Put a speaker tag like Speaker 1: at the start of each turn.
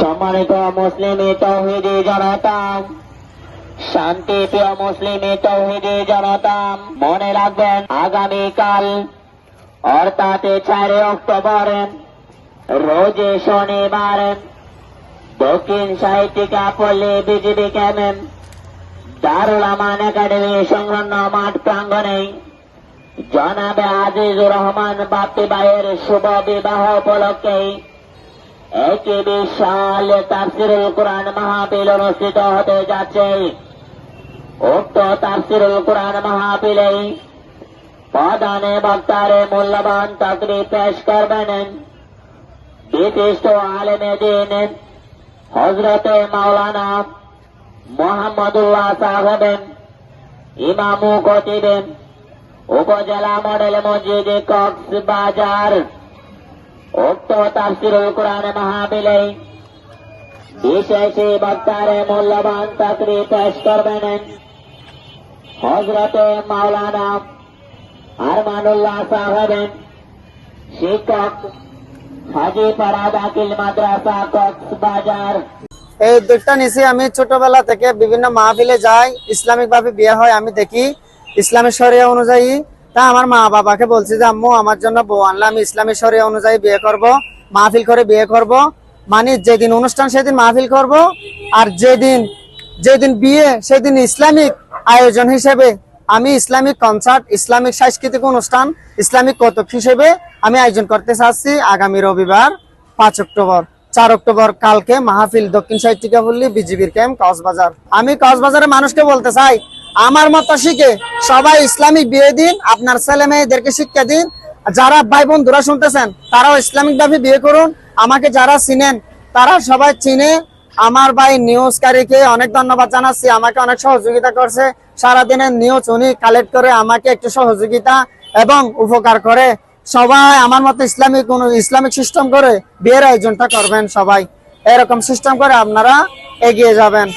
Speaker 1: সম্মানিত মুসলিম তাওহীদি জনতা, শান্তিপ্রিয় মুসলিম তাওহীদি জনতা, মনে রাখবেন আগামীকাল অর্থাৎ 4 অক্টোবর রোজ শনিবার দক্ষিণ সাহিত্যিকা পল্লী বিজিবি ক্যাম্প দারুল আমান একাডেমি সংলগ্ন মাঠ প্রাঙ্গণে জনাবে আজিজুর রহমান বাপ্পি ভাইয়ের শুভ বিবাহ উপলক্ষে একটি বিশাল তাফসীরুল কুরআন মাহফিল অনুষ্ঠিত হতে যাচ্ছে। উক্ত তাফসীরুল কুরআন মাহফিলে প্রধান বক্তারে মূল্যবান তাকরীর পেশ করবেন বিশিষ্ট আলেমে দ্বীন হযরতে মাওলানা মোহাম্মদুল্লাহ সাহেব, ইমাম ও খতিব, উপজেলা মডেল মসজিদ কক্সবাজার। উক্ত তাফসীরুল কুরআন মাহফিলে বিশেষ বক্তারে মূল্যবান তাকরীর পেশ করবেন হযরতে মাওলানা আরমানুল্লাহ সাহেব, শিক্ষক, হাজীপাড়া দাখিল মাদ্রাসা কক্সবাজার।
Speaker 2: এই উদ্যোগটা নিয়েছি আমি ছোটবেলা থেকে বিভিন্ন মাহফিলে যাই, ইসলামিক ভাবে বিয়ে হয় আমি দেখি ইসলামী শরিয়া অনুযায়ী। তা আমার মা বাবাকে বলছি যে আম্মু আমার জন্য বউ আনলে আমি ইসলামী শরিয়া অনুযায়ী বিয়ে করব, মাহফিল করে বিয়ে করব। মানে যেদিন অনুষ্ঠান সেদিন মাহফিল করব, আর যেদিন বিয়ে সেদিন ইসলামিক আয়োজন হিসেবে আমি ইসলামিক কনসার্ট, ইসলামিক সাংস্কৃতিক অনুষ্ঠান, ইসলামিক কৌতুক হিসেবে আমি আয়োজন করতে চাচ্ছি আগামী রবিবার 5 অক্টোবর। 4 অক্টোবর কালকে মাহফিল দক্ষিণ সাহিত্যিকা পল্লী বিজিবির ক্যাম্প কক্সবাজার। আমি কক্সবাজারের মানুষকে বলতে চাই আমার মতো শিখে সবাই ইসলামিক বিয়ে দিন, আপনার ছেলে মেয়েদেরকে শিক্ষা দিন। যারা ভাই বন্ধুরা শুনতেছেন তারাও ইসলামিক ভাবে বিয়ে করুন। আমাকে যারা চিনেন তারা সবাই চিনে। আমার ভাই নিউজকারীকে অনেক ধন্যবাদ জানাচ্ছি, আমাকে অনেক সহযোগিতা করছে। সারাদিনের নিউজ উনি কালেক্ট করে আমাকে একটু সহযোগিতা এবং উপকার করে। সবাই আমার মতো ইসলামিক সিস্টেম করে বিয়ের আয়োজনটা করবেন, সবাই এরকম সিস্টেম করে আপনারা এগিয়ে যাবেন।